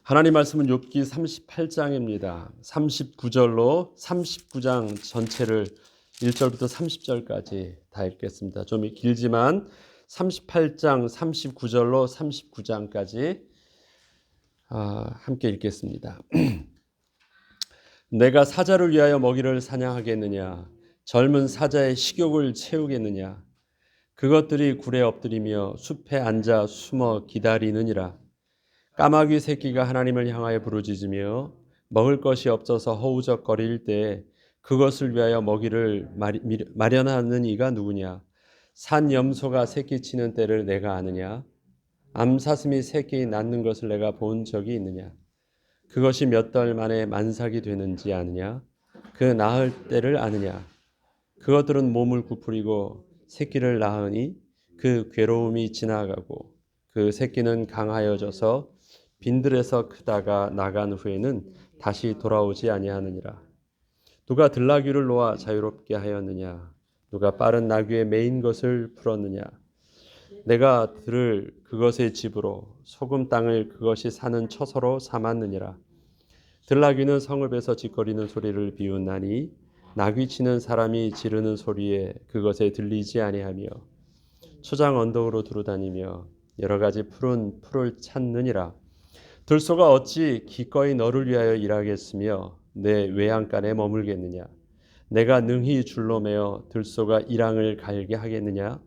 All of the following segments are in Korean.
하나님 말씀은 욥기 38장입니다. 39절로 39장 전체를 1절부터 30절까지 다 읽겠습니다. 좀 길지만 38장 39절로 39장까지 함께 읽겠습니다. 내가 사자를 위하여 먹이를 사냥하겠느냐? 젊은 사자의 식욕을 채우겠느냐? 그것들이 굴에 엎드리며 숲에 앉아 숨어 기다리느니라. 까마귀 새끼가 하나님을 향하여 부르짖으며 먹을 것이 없어서 허우적거릴 때 그것을 위하여 먹이를 마련하는 이가 누구냐? 산 염소가 새끼치는 때를 내가 아느냐? 암사슴이 새끼 낳는 것을 내가 본 적이 있느냐? 그것이 몇 달 만에 만삭이 되는지 아느냐? 그 낳을 때를 아느냐? 그것들은 몸을 부풀리고 새끼를 낳으니 그 괴로움이 지나가고 그 새끼는 강하여져서 빈들에서 크다가 나간 후에는 다시 돌아오지 아니하느니라. 누가 들나귀를 놓아 자유롭게 하였느냐? 누가 빠른 나귀에 매인 것을 풀었느냐? 내가 들을 그것의 집으로 소금 땅을 그것이 사는 처소로 삼았느니라. 들나귀는 성읍에서 짓거리는 소리를 비웃나니 나귀 치는 사람이 지르는 소리에 그것에 들리지 아니하며 초장 언덕으로 두루다니며 여러 가지 푸른 풀을 찾느니라. 들소가 어찌 기꺼이 너를 위하여 일하겠으며 내 외양간에 머물겠느냐? 내가 능히 줄로 매어 들소가 이랑을 갈게 하겠느냐?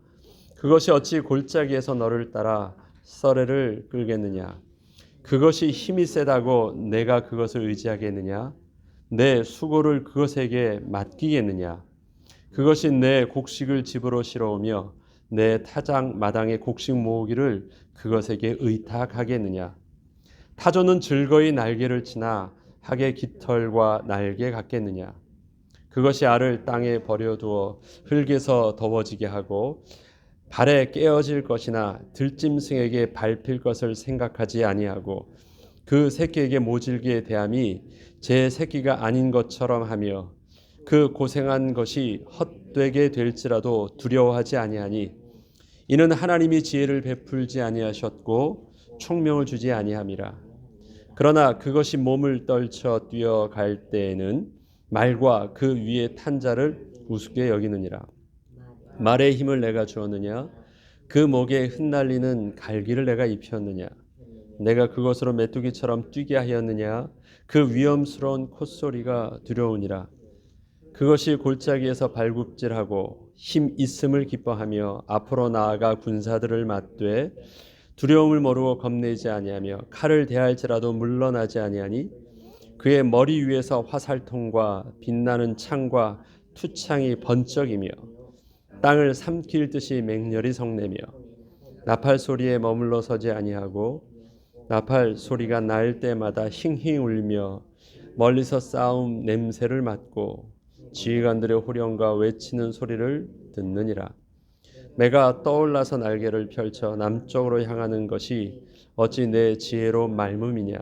그것이 어찌 골짜기에서 너를 따라 썰애를 끌겠느냐? 그것이 힘이 세다고 내가 그것을 의지하겠느냐? 내 수고를 그것에게 맡기겠느냐? 그것이 내 곡식을 집으로 실어오며 내 타작 마당의 곡식 모으기를 그것에게 의탁하겠느냐? 타조는 즐거이 날개를 치나 학의 깃털과 날개 같겠느냐? 그것이 알을 땅에 버려두어 흙에서 더워지게 하고 발에 깨어질 것이나 들짐승에게 밟힐 것을 생각하지 아니하고 그 새끼에게 모질게 대함이 제 새끼가 아닌 것처럼 하며 그 고생한 것이 헛되게 될지라도 두려워하지 아니하니 이는 하나님이 지혜를 베풀지 아니하셨고 총명을 주지 아니함이라. 그러나 그것이 몸을 떨쳐 뛰어갈 때에는 말과 그 위에 탄 자를 우습게 여기느니라. 말의 힘을 내가 주었느냐? 그 목에 흩날리는 갈기를 내가 입혔느냐? 내가 그것으로 메뚜기처럼 뛰게 하였느냐? 그 위험스러운 콧소리가 두려우니라. 그것이 골짜기에서 발굽질하고 힘 있음을 기뻐하며 앞으로 나아가 군사들을 맞되 두려움을 모르고 겁내지 아니하며 칼을 대할지라도 물러나지 아니하니 그의 머리 위에서 화살통과 빛나는 창과 투창이 번쩍이며 땅을 삼킬 듯이 맹렬히 성내며 나팔 소리에 머물러 서지 아니하고 나팔 소리가 날 때마다 힝힝 울며 멀리서 싸움 냄새를 맡고 지휘관들의 호령과 외치는 소리를 듣느니라. 내가 떠올라서 날개를 펼쳐 남쪽으로 향하는 것이 어찌 내 지혜로 말음이냐?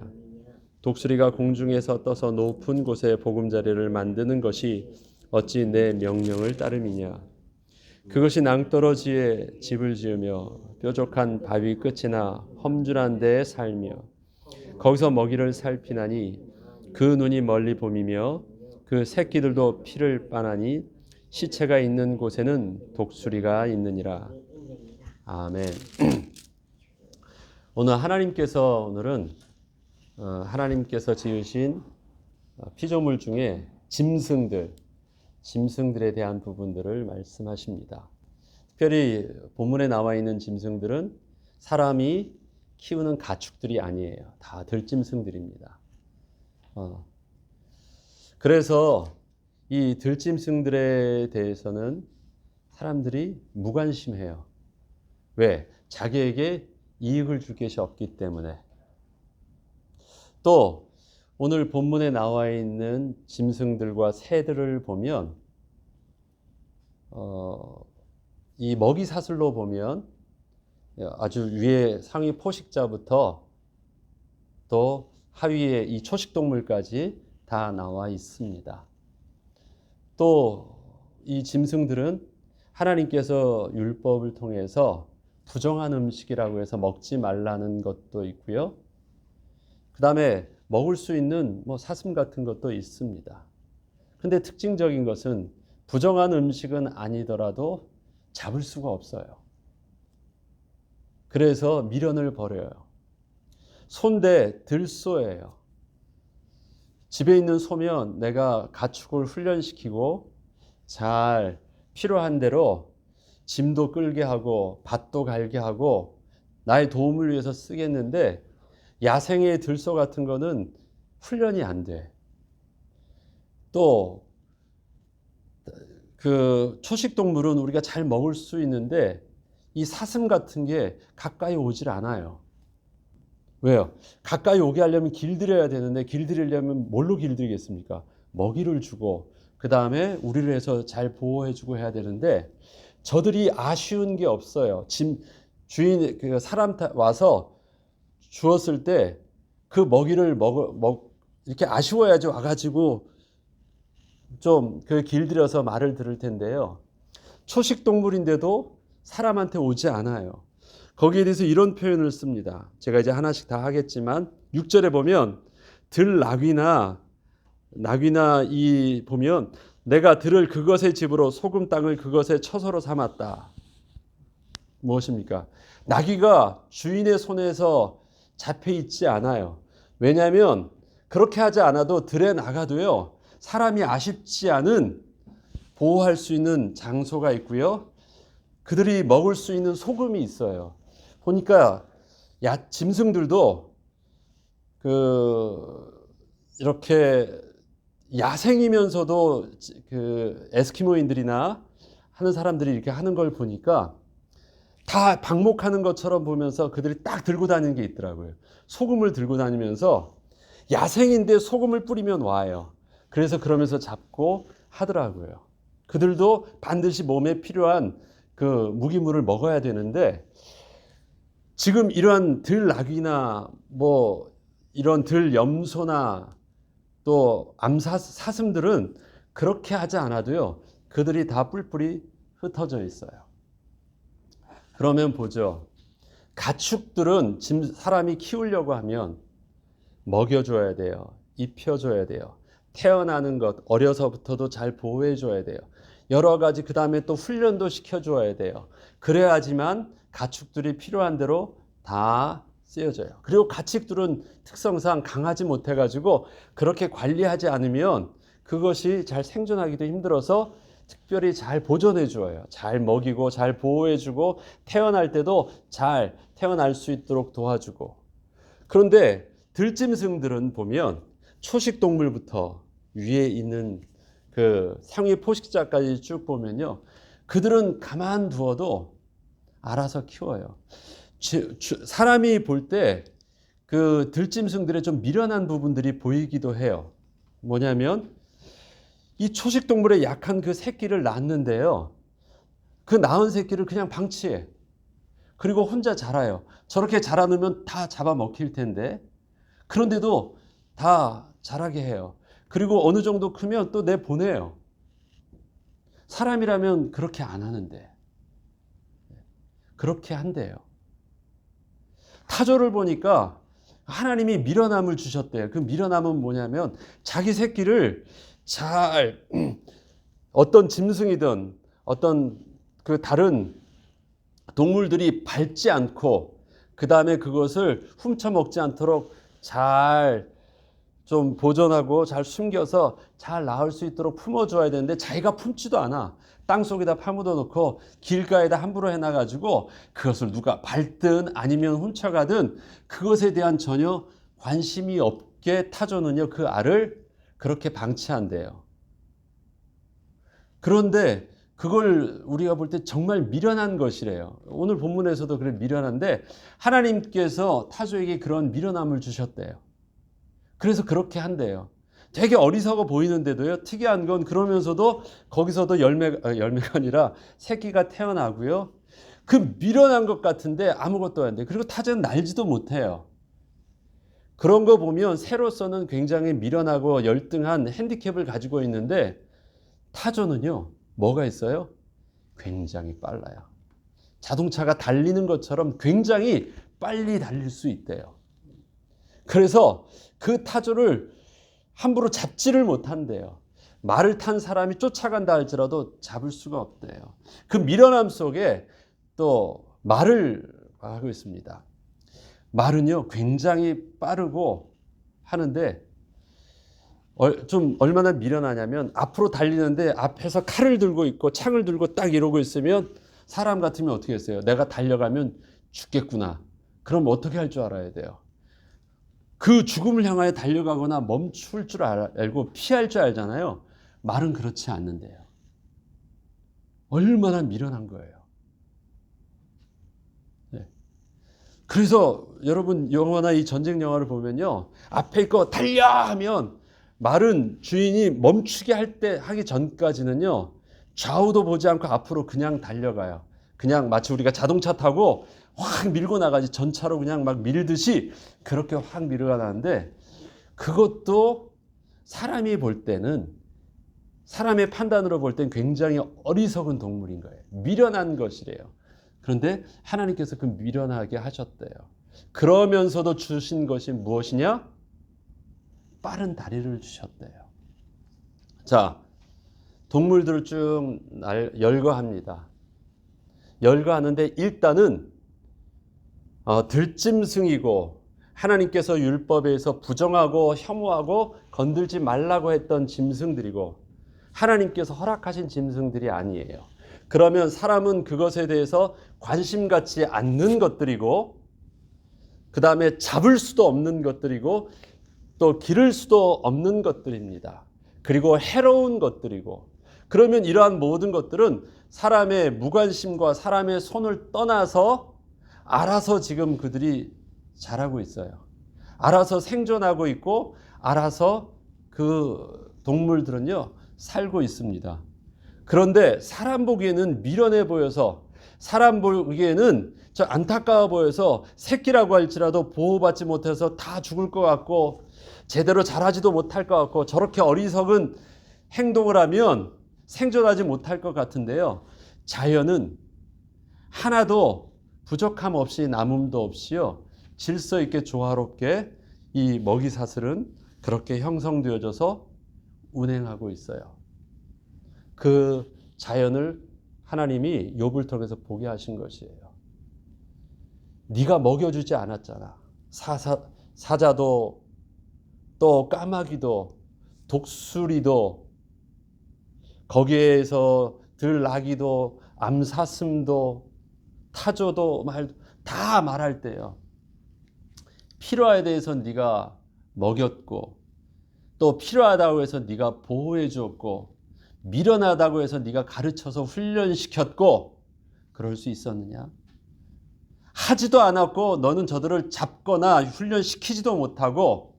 독수리가 공중에서 떠서 높은 곳에 보금자리를 만드는 것이 어찌 내 명령을 따름이냐? 그것이 낭떠러지에 집을 지으며 뾰족한 바위 끝이나 험준한 데에 살며 거기서 먹이를 살피나니 그 눈이 멀리 봄이며 그 새끼들도 피를 빠나니 시체가 있는 곳에는 독수리가 있느니라. 아멘. 오늘은 하나님께서 지으신 피조물 중에 짐승들에 대한 부분들을 말씀하십니다. 특별히 본문에 나와 있는 짐승들은 사람이 키우는 가축들이 아니에요. 다 들짐승들입니다. 그래서 이 들짐승들에 대해서는 사람들이 무관심해요. 왜? 자기에게 이익을 줄 것이 없기 때문에. 또 오늘 본문에 나와 있는 짐승들과 새들을 보면 이 먹이 사슬로 보면 아주 위에 상위 포식자부터 또 하위에 이 초식동물까지 다 나와 있습니다. 또 이 짐승들은 하나님께서 율법을 통해서 부정한 음식이라고 해서 먹지 말라는 것도 있고요. 그 다음에 먹을 수 있는 뭐 사슴 같은 것도 있습니다. 근데 특징적인 것은 부정한 음식은 아니더라도 잡을 수가 없어요. 그래서 미련을 버려요. 소인데 들소예요. 집에 있는 소면 내가 가축을 훈련시키고 잘 필요한 대로 짐도 끌게 하고 밭도 갈게 하고 나의 도움을 위해서 쓰겠는데, 야생의 들소 같은 거는 훈련이 안 돼. 또 그 초식 동물은 우리가 잘 먹을 수 있는데 이 사슴 같은 게 가까이 오질 않아요. 왜요? 가까이 오게 하려면 길들여야 되는데, 길들이려면 뭘로 길들이겠습니까? 먹이를 주고 그 다음에 우리를 해서 잘 보호해주고 해야 되는데, 저들이 아쉬운 게 없어요. 주인 그 사람 와서 주었을 때 그 먹이를 이렇게 아쉬워야지 와가지고 좀 그 길들여서 말을 들을 텐데요. 초식 동물인데도 사람한테 오지 않아요. 거기에 대해서 이런 표현을 씁니다. 제가 이제 하나씩 다 하겠지만 6절에 보면 나귀나 이 보면 내가 들을 그것의 집으로 소금 땅을 그것의 처소로 삼았다. 무엇입니까? 나귀가 주인의 손에서 잡혀 있지 않아요. 왜냐하면 그렇게 하지 않아도 들에 나가도요, 사람이 아쉽지 않은 보호할 수 있는 장소가 있고요, 그들이 먹을 수 있는 소금이 있어요. 보니까 짐승들도 이렇게 야생이면서도 그 에스키모인들이나 하는 사람들이 이렇게 하는 걸 보니까 다 방목하는 것처럼 보면서 그들이 딱 들고 다니는 게 있더라고요. 소금을 들고 다니면서, 야생인데 소금을 뿌리면 와요. 그래서 그러면서 잡고 하더라고요. 그들도 반드시 몸에 필요한 그 무기물을 먹어야 되는데, 지금 이러한 들나귀나 뭐 이런 들염소나 또 사슴들은 그렇게 하지 않아도요, 그들이 다 뿔뿔이 흩어져 있어요. 그러면 보죠. 가축들은 사람이 키우려고 하면 먹여줘야 돼요. 입혀줘야 돼요. 태어나는 것, 어려서부터도 잘 보호해줘야 돼요. 여러 가지, 그 다음에 또 훈련도 시켜줘야 돼요. 그래야지만 가축들이 필요한 대로 다 쓰여져요. 그리고 가축들은 특성상 강하지 못해가지고 그렇게 관리하지 않으면 그것이 잘 생존하기도 힘들어서 특별히 잘 보존해 주어요. 잘 먹이고 잘 보호해 주고 태어날 때도 잘 태어날 수 있도록 도와주고. 그런데 들짐승들은 보면 초식 동물부터 위에 있는 그 상위 포식자까지 쭉 보면요, 그들은 가만두어도 알아서 키워요. 사람이 볼 때 그 들짐승들의 좀 미련한 부분들이 보이기도 해요. 뭐냐면 이 초식 동물의 약한 그 새끼를 낳는데요, 그 낳은 새끼를 그냥 방치해. 그리고 혼자 자라요. 저렇게 자라놓으면 다 잡아먹힐 텐데, 그런데도 다 자라게 해요. 그리고 어느 정도 크면 또 내보내요. 사람이라면 그렇게 안 하는데 그렇게 한대요. 타조를 보니까 하나님이 미련함을 주셨대요. 그 미련함은 뭐냐면 자기 새끼를 잘 어떤 짐승이든 어떤 그 다른 동물들이 밟지 않고 그 다음에 그것을 훔쳐먹지 않도록 잘 좀 보존하고 잘 숨겨서 잘 나올 수 있도록 품어줘야 되는데, 자기가 품지도 않아. 땅속에다 파묻어 놓고 길가에다 함부로 해놔가지고 그것을 누가 밟든 아니면 훔쳐가든 그것에 대한 전혀 관심이 없게 타조는요, 그 알을 그렇게 방치한대요. 그런데 그걸 우리가 볼 때 정말 미련한 것이래요. 오늘 본문에서도 그래 미련한데, 하나님께서 타조에게 그런 미련함을 주셨대요. 그래서 그렇게 한대요. 되게 어리석어 보이는데도요, 특이한 건 그러면서도 거기서도 열매가 아니라 새끼가 태어나고요, 그 미련한 것 같은데 아무것도 안 돼. 그리고 타조는 날지도 못해요. 그런 거 보면 새로서는 굉장히 미련하고 열등한 핸디캡을 가지고 있는데, 타조는요 뭐가 있어요? 굉장히 빨라요. 자동차가 달리는 것처럼 굉장히 빨리 달릴 수 있대요. 그래서 그 타조를 함부로 잡지를 못한대요. 말을 탄 사람이 쫓아간다 할지라도 잡을 수가 없대요. 그 미련함 속에 또 말을 하고 있습니다. 말은요 굉장히 빠르고 하는데 좀 얼마나 미련하냐면 앞으로 달리는데 앞에서 칼을 들고 있고 창을 들고 딱 이러고 있으면 사람 같으면 어떻게 했어요? 내가 달려가면 죽겠구나. 그럼 어떻게 할 줄 알아야 돼요? 그 죽음을 향하여 달려가거나 멈출 줄 알고 피할 줄 알잖아요. 말은 그렇지 않는데요. 얼마나 미련한 거예요. 네. 그래서 여러분 영화나 이 전쟁 영화를 보면요. 앞에 있고 달려 하면 말은 주인이 멈추게 하기 전까지는요. 좌우도 보지 않고 앞으로 그냥 달려가요. 그냥 마치 우리가 자동차 타고 확 밀고 나가지 전차로 그냥 막 밀듯이 그렇게 확 밀어가는데 그것도 사람이 볼 때는 사람의 판단으로 볼 땐 굉장히 어리석은 동물인 거예요. 미련한 것이래요. 그런데 하나님께서 그 미련하게 하셨대요. 그러면서도 주신 것이 무엇이냐? 빠른 다리를 주셨대요. 자, 동물들을 쭉 열거합니다. 열거하는데 일단은 들짐승이고 하나님께서 율법에서 부정하고 혐오하고 건들지 말라고 했던 짐승들이고 하나님께서 허락하신 짐승들이 아니에요. 그러면 사람은 그것에 대해서 관심 갖지 않는 것들이고 그 다음에 잡을 수도 없는 것들이고 또 기를 수도 없는 것들입니다. 그리고 해로운 것들이고 그러면 이러한 모든 것들은 사람의 무관심과 사람의 손을 떠나서 알아서 지금 그들이 자라고 있어요. 알아서 생존하고 있고 알아서 그 동물들은요 살고 있습니다. 그런데 사람 보기에는 미련해 보여서 사람 보기에는 저 안타까워 보여서 새끼라고 할지라도 보호받지 못해서 다 죽을 것 같고 제대로 자라지도 못할 것 같고 저렇게 어리석은 행동을 하면 생존하지 못할 것 같은데요. 자연은 하나도 부족함 없이 남음도 없이요. 질서 있게 조화롭게 이 먹이사슬은 그렇게 형성되어져서 운행하고 있어요. 그 자연을 하나님이 욥을 통해서 보게 하신 것이에요. 네가 먹여주지 않았잖아. 사자도 또 까마귀도 독수리도 거기에서 들나귀도 암사슴도 타조도 다 말할 때요. 필요에 대해서 네가 먹였고 또 필요하다고 해서 네가 보호해 주었고 미련하다고 해서 네가 가르쳐서 훈련시켰고 그럴 수 있었느냐? 하지도 않았고 너는 저들을 잡거나 훈련시키지도 못하고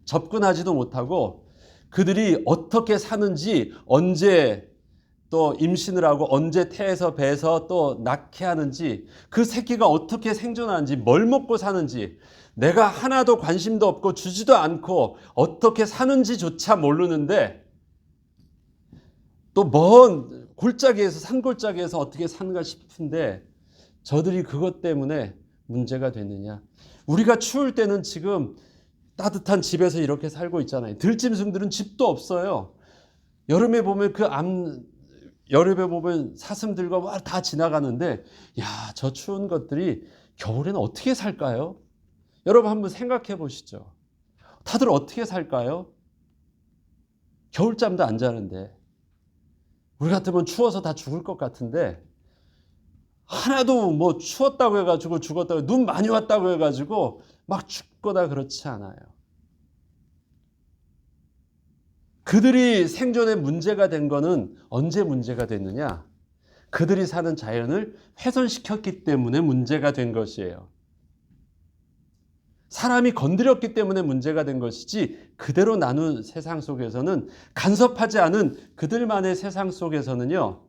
접근하지도 못하고 그들이 어떻게 사는지 언제 또 임신을 하고 언제 태에서 배에서 또 낳게 하는지 그 새끼가 어떻게 생존하는지 뭘 먹고 사는지 내가 하나도 관심도 없고 주지도 않고 어떻게 사는지조차 모르는데 또 먼 골짜기에서 산골짜기에서 어떻게 사는가 싶은데 저들이 그것 때문에 문제가 됐느냐. 우리가 추울 때는 지금 따뜻한 집에서 이렇게 살고 있잖아요. 들짐승들은 집도 없어요. 여름에 보면 여름에 보면 사슴들과 막 다 지나가는데 야, 저 추운 것들이 겨울에는 어떻게 살까요? 여러분 한번 생각해 보시죠. 다들 어떻게 살까요? 겨울잠도 안 자는데 우리 같으면 추워서 다 죽을 것 같은데 하나도 뭐 추웠다고 해가지고 죽었다고 눈 많이 왔다고 해가지고 막 죽거나 그렇지 않아요. 그들이 생존에 문제가 된 거는 언제 문제가 됐느냐? 그들이 사는 자연을 훼손시켰기 때문에 문제가 된 것이에요. 사람이 건드렸기 때문에 문제가 된 것이지 그대로 나눈 세상 속에서는 간섭하지 않은 그들만의 세상 속에서는요.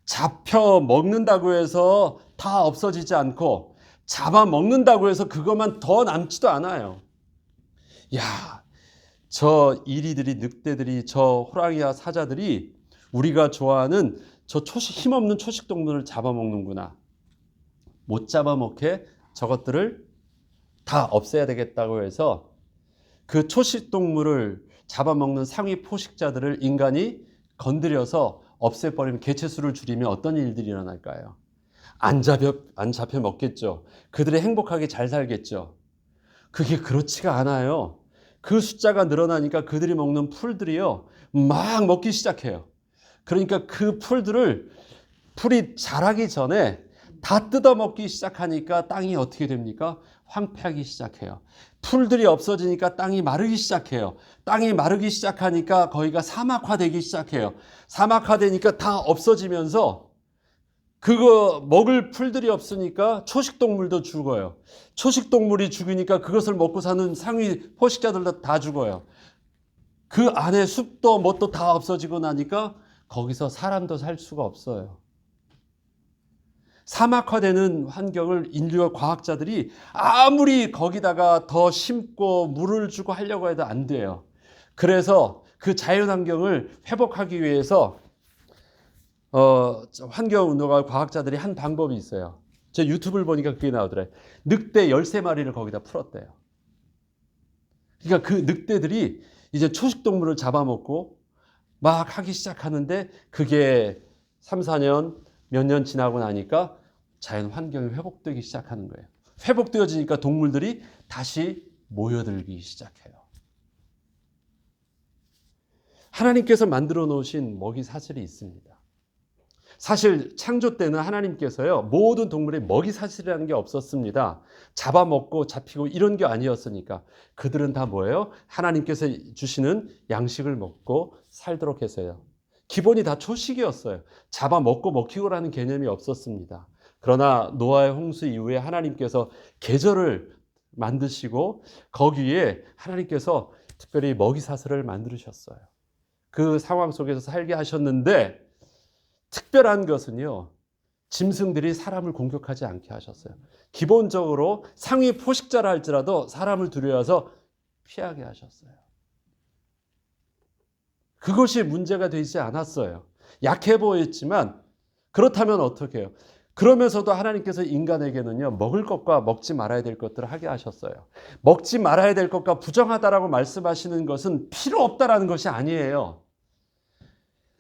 잡혀 먹는다고 해서 다 없어지지 않고 잡아먹는다고 해서 그것만 더 남지도 않아요. 야, 저 이리들이 늑대들이 저 호랑이와 사자들이 우리가 좋아하는 저 힘없는 초식동물을 잡아먹는구나. 못 잡아먹게 저것들을 다 없애야 되겠다고 해서 그 초식 동물을 잡아먹는 상위 포식자들을 인간이 건드려서 없애버리면, 개체수를 줄이면 어떤 일들이 일어날까요? 안 잡혀 먹겠죠. 그들이 행복하게 잘 살겠죠. 그게 그렇지가 않아요. 그 숫자가 늘어나니까 그들이 먹는 풀들이요, 막 먹기 시작해요. 그러니까 그 풀이 자라기 전에 다 뜯어먹기 시작하니까 땅이 어떻게 됩니까? 황폐하기 시작해요. 풀들이 없어지니까 땅이 마르기 시작해요. 땅이 마르기 시작하니까 거기가 사막화되기 시작해요. 사막화되니까 다 없어지면서 그거 먹을 풀들이 없으니까 초식동물도 죽어요. 초식동물이 죽으니까 그것을 먹고 사는 상위 포식자들도 다 죽어요. 그 안에 숲도 뭣도 다 없어지고 나니까 거기서 사람도 살 수가 없어요. 사막화되는 환경을 인류와 과학자들이 아무리 거기다가 더 심고 물을 주고 하려고 해도 안 돼요. 그래서 그 자연환경을 회복하기 위해서 환경운동가 과학자들이 한 방법이 있어요. 제 유튜브를 보니까 그게 나오더래요. 늑대 13마리를 거기다 풀었대요. 그러니까 그 늑대들이 이제 초식동물을 잡아먹고 막 하기 시작하는데, 그게 3, 4년 몇 년 지나고 나니까 자연 환경이 회복되기 시작하는 거예요. 회복되어지니까 동물들이 다시 모여들기 시작해요. 하나님께서 만들어 놓으신 먹이 사슬이 있습니다. 사실 창조 때는 하나님께서요, 모든 동물의 먹이 사슬이라는 게 없었습니다. 잡아먹고 잡히고 이런 게 아니었으니까. 그들은 다 뭐예요? 하나님께서 주시는 양식을 먹고 살도록 해서요. 기본이 다 초식이었어요. 잡아먹고 먹히고라는 개념이 없었습니다. 그러나 노아의 홍수 이후에 하나님께서 계절을 만드시고 거기에 하나님께서 특별히 먹이 사슬을 만드셨어요. 그 상황 속에서 살게 하셨는데, 특별한 것은요, 짐승들이 사람을 공격하지 않게 하셨어요. 기본적으로 상위 포식자라 할지라도 사람을 두려워서 피하게 하셨어요. 그것이 문제가 되지 않았어요. 약해 보였지만, 그렇다면 어떻게 해요? 그러면서도 하나님께서 인간에게는요, 먹을 것과 먹지 말아야 될 것들을 하게 하셨어요. 먹지 말아야 될 것과 부정하다라고 말씀하시는 것은 필요 없다라는 것이 아니에요.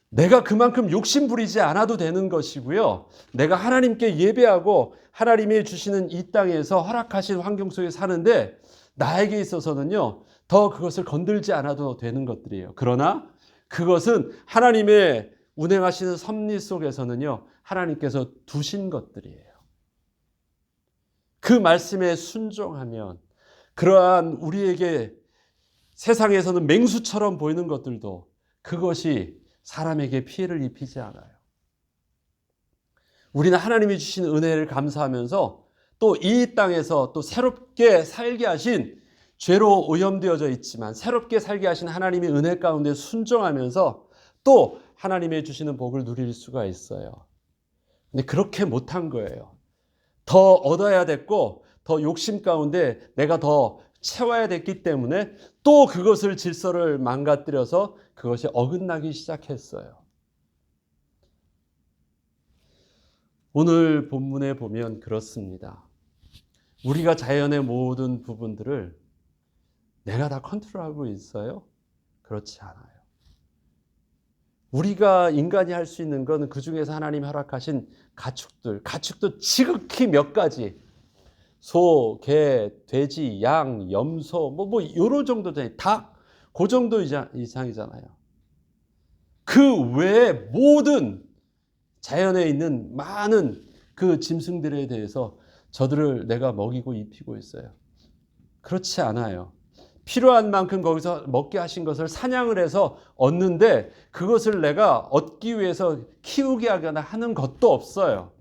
내가 그만큼 욕심 부리지 않아도 되는 것이고요. 내가 하나님께 예배하고 하나님이 주시는 이 땅에서 허락하신 환경 속에 사는데, 나에게 있어서는요, 더 그것을 건들지 않아도 되는 것들이에요. 그러나 그것은 하나님의 운행하시는 섭리 속에서는요, 하나님께서 두신 것들이에요. 그 말씀에 순종하면 그러한 우리에게 세상에서는 맹수처럼 보이는 것들도 그것이 사람에게 피해를 입히지 않아요. 우리는 하나님이 주신 은혜를 감사하면서 또 이 땅에서 또 새롭게 살게 하신, 죄로 오염되어져 있지만 새롭게 살게 하신 하나님의 은혜 가운데 순종하면서 또 하나님의 주시는 복을 누릴 수가 있어요. 근데 그렇게 못한 거예요. 더 얻어야 됐고 더 욕심 가운데 내가 더 채워야 됐기 때문에 또 그것을 질서를 망가뜨려서 그것이 어긋나기 시작했어요. 오늘 본문에 보면 그렇습니다. 우리가 자연의 모든 부분들을 내가 다 컨트롤하고 있어요? 그렇지 않아요. 우리가 인간이 할 수 있는 건 그 중에서 하나님이 허락하신 가축도 지극히 몇 가지, 소, 개, 돼지, 양, 염소, 요런 정도 돼. 닭, 그 정도 이상이잖아요. 그 외에 모든 자연에 있는 많은 그 짐승들에 대해서 저들을 내가 먹이고 입히고 있어요. 그렇지 않아요. 필요한 만큼 거기서 먹게 하신 것을 사냥을 해서 얻는데, 그것을 내가 얻기 위해서 키우게 하거나 하는 것도 없어요.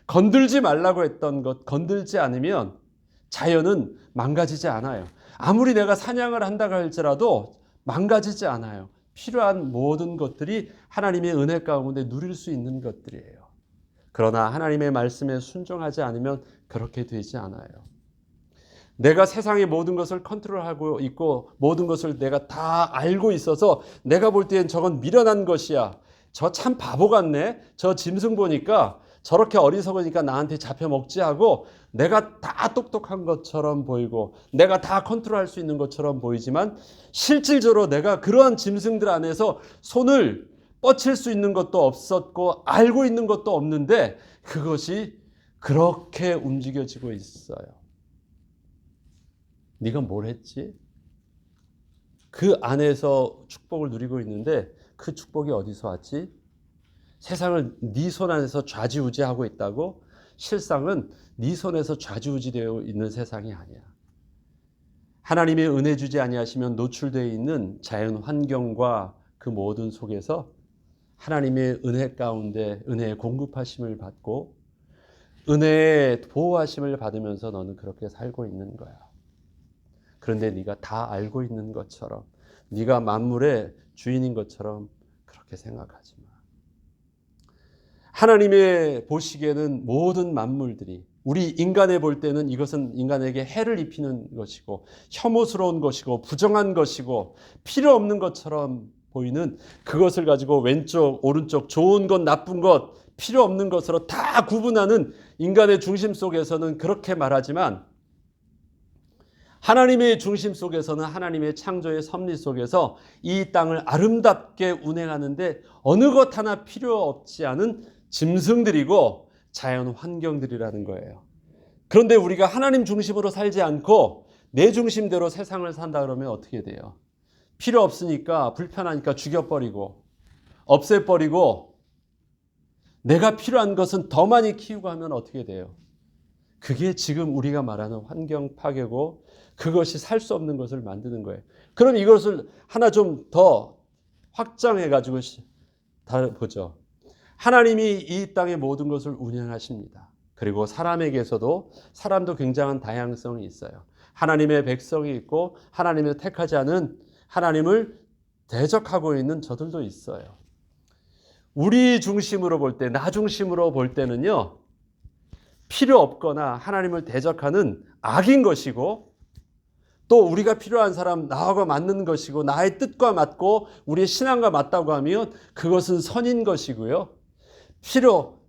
건들지 말라고 했던 것, 건들지 않으면 자연은 망가지지 않아요. 아무리 내가 사냥을 한다고 할지라도 망가지지 않아요. 필요한 모든 것들이 하나님의 은혜 가운데 누릴 수 있는 것들이에요. 그러나 하나님의 말씀에 순종하지 않으면 그렇게 되지 않아요. 내가 세상의 모든 것을 컨트롤하고 있고 모든 것을 내가 다 알고 있어서 내가 볼 때엔 저건 미련한 것이야, 저 참 바보 같네, 저 짐승 보니까 저렇게 어리석으니까 나한테 잡혀 먹지 하고 내가 다 똑똑한 것처럼 보이고 내가 다 컨트롤할 수 있는 것처럼 보이지만 실질적으로 내가 그러한 짐승들 안에서 손을 뻗칠 수 있는 것도 없었고 알고 있는 것도 없는데 그것이 그렇게 움직여지고 있어요. 네가 뭘 했지? 그 안에서 축복을 누리고 있는데 그 축복이 어디서 왔지? 세상을 네 손 안에서 좌지우지하고 있다고? 실상은 네 손에서 좌지우지되어 있는 세상이 아니야. 하나님의 은혜 주지 아니하시면 노출되어 있는 자연 환경과 그 모든 속에서 하나님의 은혜 가운데 은혜의 공급하심을 받고 은혜의 보호하심을 받으면서 너는 그렇게 살고 있는 거야. 그런데 네가 다 알고 있는 것처럼 네가 만물의 주인인 것처럼 그렇게 생각하지 마. 하나님의 보시기에는 모든 만물들이 우리 인간에 볼 때는 이것은 인간에게 해를 입히는 것이고 혐오스러운 것이고 부정한 것이고 필요 없는 것처럼 보이는 그것을 가지고 왼쪽 오른쪽 좋은 것 나쁜 것 필요 없는 것으로 다 구분하는 인간의 중심 속에서는 그렇게 말하지만 하나님의 중심 속에서는 하나님의 창조의 섭리 속에서 이 땅을 아름답게 운행하는데 어느 것 하나 필요 없지 않은 짐승들이고 자연 환경들이라는 거예요. 그런데 우리가 하나님 중심으로 살지 않고 내 중심대로 세상을 산다 그러면 어떻게 돼요? 필요 없으니까 불편하니까 죽여버리고 없애버리고 내가 필요한 것은 더 많이 키우고 하면 어떻게 돼요? 그게 지금 우리가 말하는 환경 파괴고 그것이 살 수 없는 것을 만드는 거예요. 그럼 이것을 하나 좀 더 확장해 가지고 보죠. 하나님이 이 땅의 모든 것을 운영하십니다. 그리고 사람도 굉장한 다양성이 있어요. 하나님의 백성이 있고 하나님을 택하지 않은 하나님을 대적하고 있는 저들도 있어요. 우리 중심으로 볼 때, 나 중심으로 볼 때는요, 필요 없거나 하나님을 대적하는 악인 것이고 또 우리가 필요한 사람 나하고 맞는 것이고 나의 뜻과 맞고 우리의 신앙과 맞다고 하면 그것은 선인 것이고요.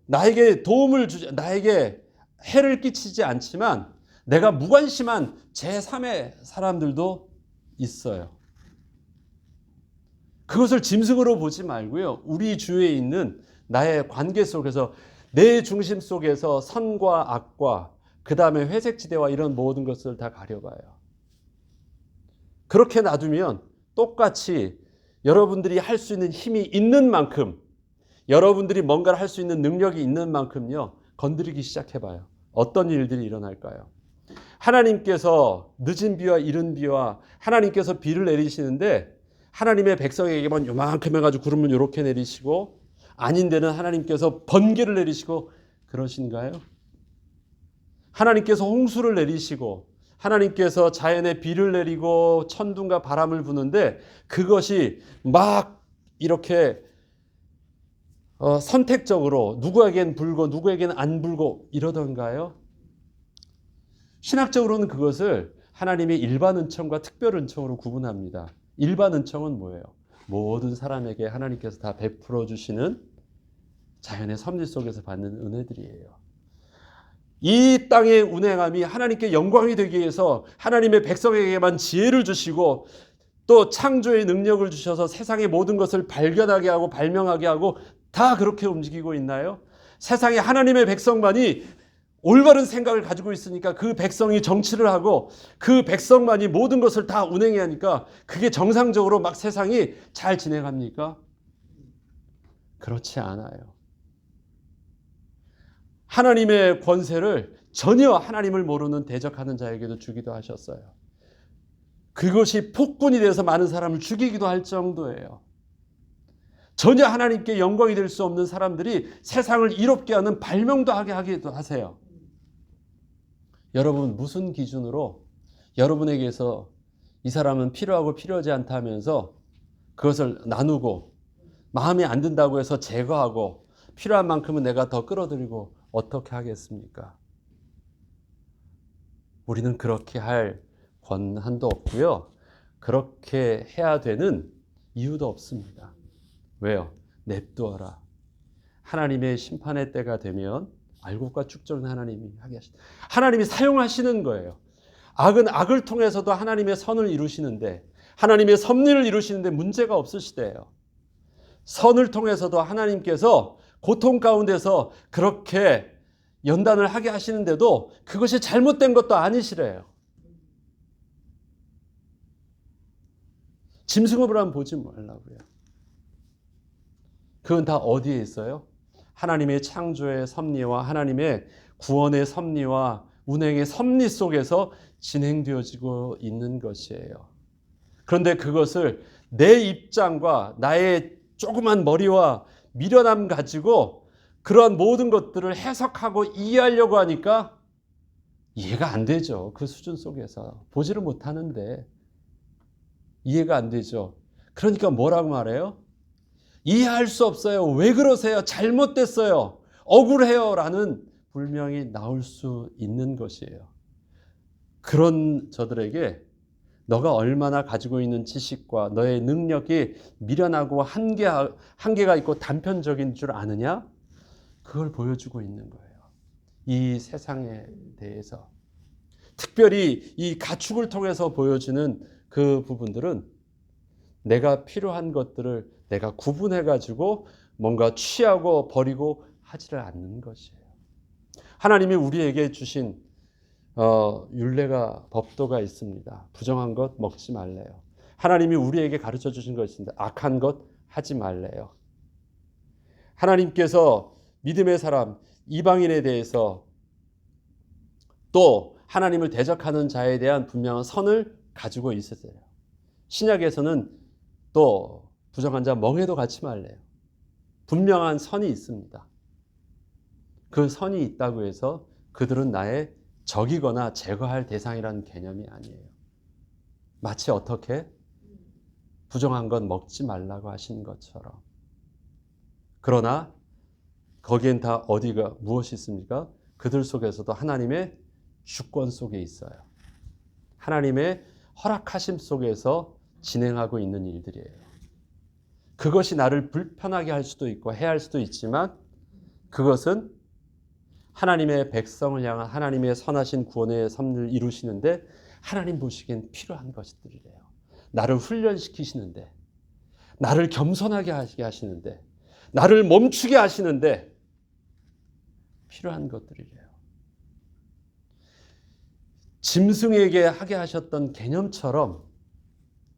나에게 도움을 주지, 나에게 해를 끼치지 않지만 내가 무관심한 제3의 사람들도 있어요. 그것을 짐승으로 보지 말고요. 우리 주위에 있는 나의 관계 속에서 내 중심 속에서 선과 악과 그 다음에 회색지대와 이런 모든 것을 다 가려봐요. 그렇게 놔두면 똑같이 여러분들이 할 수 있는 힘이 있는 만큼 여러분들이 뭔가를 할 수 있는 능력이 있는 만큼요. 건드리기 시작해봐요. 어떤 일들이 일어날까요? 하나님께서 늦은 비와 이른 비와 하나님께서 비를 내리시는데 하나님의 백성에게만 요만큼 해가지고 구름을 이렇게 내리시고 아닌 데는 하나님께서 번개를 내리시고 그러신가요? 하나님께서 홍수를 내리시고 하나님께서 자연에 비를 내리고 천둥과 바람을 부는데 그것이 막 이렇게 선택적으로 누구에겐 불고 누구에게는 안 불고 이러던가요? 신학적으로는 그것을 하나님의 일반 은총과 특별 은총으로 구분합니다. 일반 은총은 뭐예요? 모든 사람에게 하나님께서 다 베풀어 주시는 자연의 섭리 속에서 받는 은혜들이에요. 이 땅의 운행함이 하나님께 영광이 되기 위해서 하나님의 백성에게만 지혜를 주시고 또 창조의 능력을 주셔서 세상의 모든 것을 발견하게 하고 발명하게 하고 다 그렇게 움직이고 있나요? 세상에 하나님의 백성만이 올바른 생각을 가지고 있으니까 그 백성이 정치를 하고 그 백성만이 모든 것을 다 운행해야 하니까 그게 정상적으로 막 세상이 잘 진행합니까? 그렇지 않아요. 하나님의 권세를 전혀 하나님을 모르는 대적하는 자에게도 주기도 하셨어요. 그것이 폭군이 돼서 많은 사람을 죽이기도 할 정도예요. 전혀 하나님께 영광이 될 수 없는 사람들이 세상을 이롭게 하는 발명도 하기도 하세요. 여러분 무슨 기준으로 여러분에게서 이 사람은 필요하고 필요하지 않다 하면서 그것을 나누고 마음에 안 든다고 해서 제거하고 필요한 만큼은 내가 더 끌어들이고 어떻게 하겠습니까? 우리는 그렇게 할 권한도 없고요. 그렇게 해야 되는 이유도 없습니다. 왜요? 냅두어라. 하나님의 심판의 때가 되면 알곡과 쭉정은 하나님이 하게 하신다. 하나님이 사용하시는 거예요. 악은 악을 통해서도 하나님의 선을 이루시는데, 하나님의 섭리를 이루시는데 문제가 없으시대요. 선을 통해서도 하나님께서 고통 가운데서 그렇게 연단을 하게 하시는데도 그것이 잘못된 것도 아니시래요. 짐승업을 한번 보지 말라고요. 그건 다 어디에 있어요? 하나님의 창조의 섭리와 하나님의 구원의 섭리와 운행의 섭리 속에서 진행되어지고 있는 것이에요. 그런데 그것을 내 입장과 나의 조그만 머리와 미련함 가지고 그러한 모든 것들을 해석하고 이해하려고 하니까 이해가 안 되죠. 그 수준 속에서 보지를 못하는데 이해가 안 되죠. 그러니까 뭐라고 말해요? 이해할 수 없어요. 왜 그러세요? 잘못됐어요. 억울해요. 라는 불명이 나올 수 있는 것이에요. 그런 저들에게 너가 얼마나 가지고 있는 지식과 너의 능력이 미련하고 한계가 있고 단편적인 줄 아느냐? 그걸 보여주고 있는 거예요. 이 세상에 대해서. 특별히 이 가축을 통해서 보여주는 그 부분들은 내가 필요한 것들을 내가 구분해가지고 뭔가 취하고 버리고 하지를 않는 것이에요. 하나님이 우리에게 주신 율례가 법도가 있습니다. 부정한 것 먹지 말래요. 하나님이 우리에게 가르쳐 주신 것이 있습니다. 악한 것 하지 말래요. 하나님께서 믿음의 사람 이방인에 대해서 또 하나님을 대적하는 자에 대한 분명한 선을 가지고 있으세요. 신약에서는 또 부정한 자 멍에도 같이 말래요. 분명한 선이 있습니다. 그 선이 있다고 해서 그들은 나의 적이거나 제거할 대상이라는 개념이 아니에요. 마치 어떻게? 부정한 건 먹지 말라고 하신 것처럼. 그러나 거기엔 다 어디가 무엇이 있습니까? 그들 속에서도 하나님의 주권 속에 있어요. 하나님의 허락하심 속에서 진행하고 있는 일들이에요. 그것이 나를 불편하게 할 수도 있고 해할 수도 있지만 그것은 하나님의 백성을 향한 하나님의 선하신 구원의 섭리를 이루시는데 하나님 보시기엔 필요한 것들이래요. 나를 훈련시키시는데, 나를 겸손하게 하게 하시는데, 나를 멈추게 하시는데 필요한 것들이래요. 짐승에게 하게 하셨던 개념처럼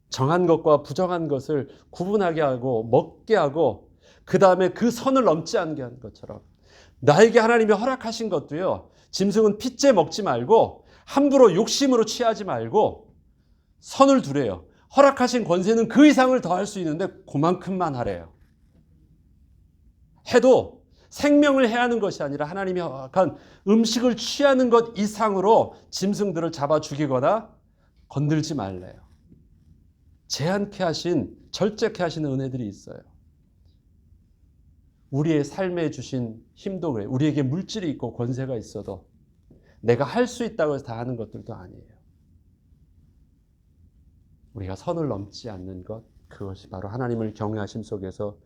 정한 것과 부정한 것을 구분하게 하고 먹게 하고 그 다음에 그 선을 넘지 않게 하는 것처럼 나에게 하나님이 허락하신 것도요. 짐승은 핏째 먹지 말고 함부로 욕심으로 취하지 말고 선을 두래요. 허락하신 권세는 그 이상을 더할 수 있는데 그만큼만 하래요. 해도 생명을 해하는 것이 아니라 하나님이 허락한 음식을 취하는 것 이상으로 짐승들을 잡아 죽이거나 건들지 말래요. 제한케 하신, 절제케 하시는 은혜들이 있어요. 우리의 삶에 주신 힘도 그래요. 우리에게 물질이 있고 권세가 있어도 내가 할 수 있다고 해서 다 하는 것들도 아니에요. 우리가 선을 넘지 않는 것, 그것이 바로 하나님을 경외하심 속에서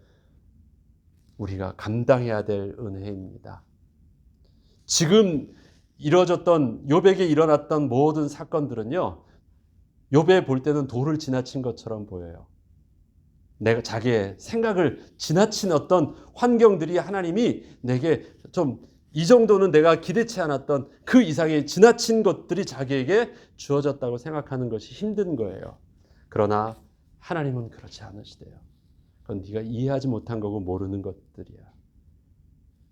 우리가 감당해야 될 은혜입니다. 지금 이뤄졌던 욥에게 일어났던 모든 사건들은요. 욥에 볼 때는 도를 지나친 것처럼 보여요. 내가 자기의 생각을 지나친 어떤 환경들이 하나님이 내게 좀 이 정도는 내가 기대치 않았던 그 이상의 지나친 것들이 자기에게 주어졌다고 생각하는 것이 힘든 거예요. 그러나 하나님은 그렇지 않으시대요. 그건 네가 이해하지 못한 거고 모르는 것들이야.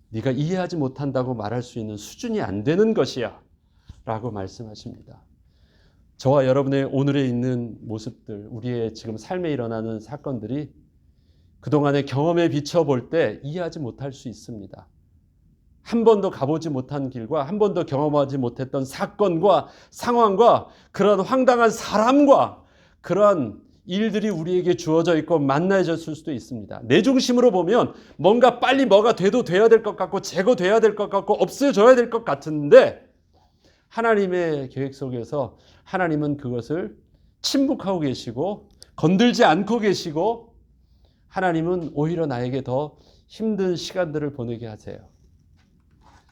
네가 이해하지 못한다고 말할 수 있는 수준이 안 되는 것이야 라고 말씀하십니다. 저와 여러분의 오늘에 있는 모습들, 우리의 지금 삶에 일어나는 사건들이 그동안의 경험에 비춰볼 때 이해하지 못할 수 있습니다. 한 번도 가보지 못한 길과 한 번도 경험하지 못했던 사건과 상황과 그런 황당한 사람과 그런 일들이 우리에게 주어져 있고 만나졌을 수도 있습니다. 내 중심으로 보면 뭔가 빨리 뭐가 돼도 돼야 될 것 같고 제거돼야 될 것 같고 없어져야 될 것 같은데 하나님의 계획 속에서 하나님은 그것을 침묵하고 계시고 건들지 않고 계시고 하나님은 오히려 나에게 더 힘든 시간들을 보내게 하세요.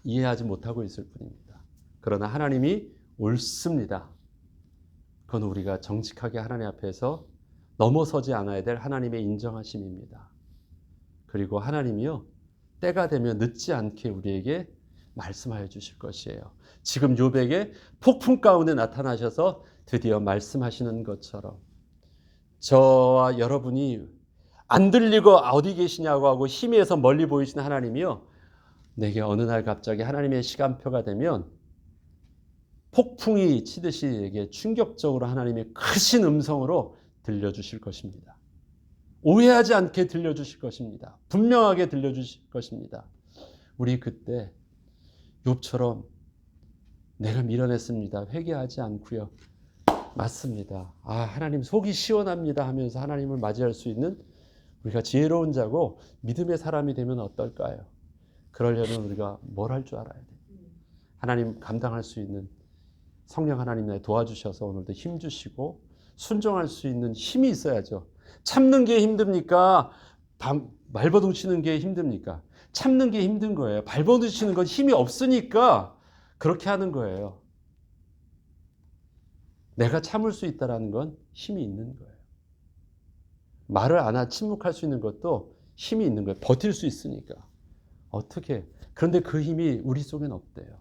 이해하지 못하고 있을 뿐입니다. 그러나 하나님이 옳습니다. 그건 우리가 정직하게 하나님 앞에서 넘어서지 않아야 될 하나님의 인정하심입니다. 그리고 하나님이요, 때가 되면 늦지 않게 우리에게 말씀하여 주실 것이에요. 지금 욥에게 폭풍 가운데 나타나셔서 드디어 말씀하시는 것처럼 저와 여러분이 안 들리고 어디 계시냐고 하고 희미해서 멀리 보이시는 하나님이요, 내게 어느 날 갑자기 하나님의 시간표가 되면 폭풍이 치듯이 내게 충격적으로 하나님의 크신 음성으로 들려주실 것입니다. 오해하지 않게 들려주실 것입니다. 분명하게 들려주실 것입니다. 우리 그때 욥처럼 내가 밀어냈습니다, 회개하지 않고요, 맞습니다, 하나님 속이 시원합니다 하면서 하나님을 맞이할 수 있는 우리가 지혜로운 자고 믿음의 사람이 되면 어떨까요? 그러려면 우리가 뭘 할 줄 알아야 돼요. 하나님 감당할 수 있는 성령 하나님 도와주셔서 오늘도 힘 주시고 순종할 수 있는 힘이 있어야죠. 참는 게 힘듭니까? 발버둥 치는 게 힘듭니까? 참는 게 힘든 거예요. 발버둥 치는 건 힘이 없으니까 그렇게 하는 거예요. 내가 참을 수 있다는 건 힘이 있는 거예요. 말을 안 하고 침묵할 수 있는 것도 힘이 있는 거예요. 버틸 수 있으니까. 어떻게? 그런데 그 힘이 우리 속엔 없대요.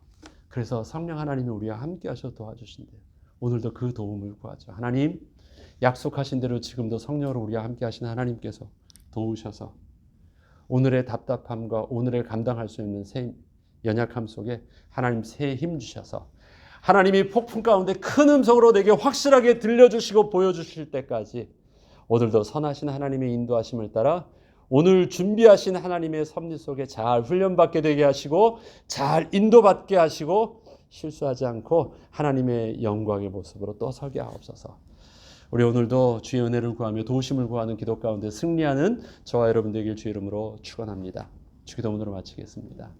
그래서 성령 하나님이 우리와 함께 하셔 도와주신대요. 오늘도 그 도움을 구하죠. 하나님, 약속하신 대로 지금도 성령으로 우리와 함께 하신 하나님께서 도우셔서 오늘의 답답함과 오늘을 감당할 수 있는 연약함 속에 하나님 새 힘 주셔서 하나님이 폭풍 가운데 큰 음성으로 내게 확실하게 들려주시고 보여주실 때까지 오늘도 선하신 하나님의 인도하심을 따라 오늘 준비하신 하나님의 섭리 속에 잘 훈련받게 되게 하시고 잘 인도받게 하시고 실수하지 않고 하나님의 영광의 모습으로 또 서게 하옵소서. 우리 오늘도 주의 은혜를 구하며 도우심을 구하는 기도 가운데 승리하는 저와 여러분 되길 주의 이름으로 축원합니다. 주기도문으로 마치겠습니다.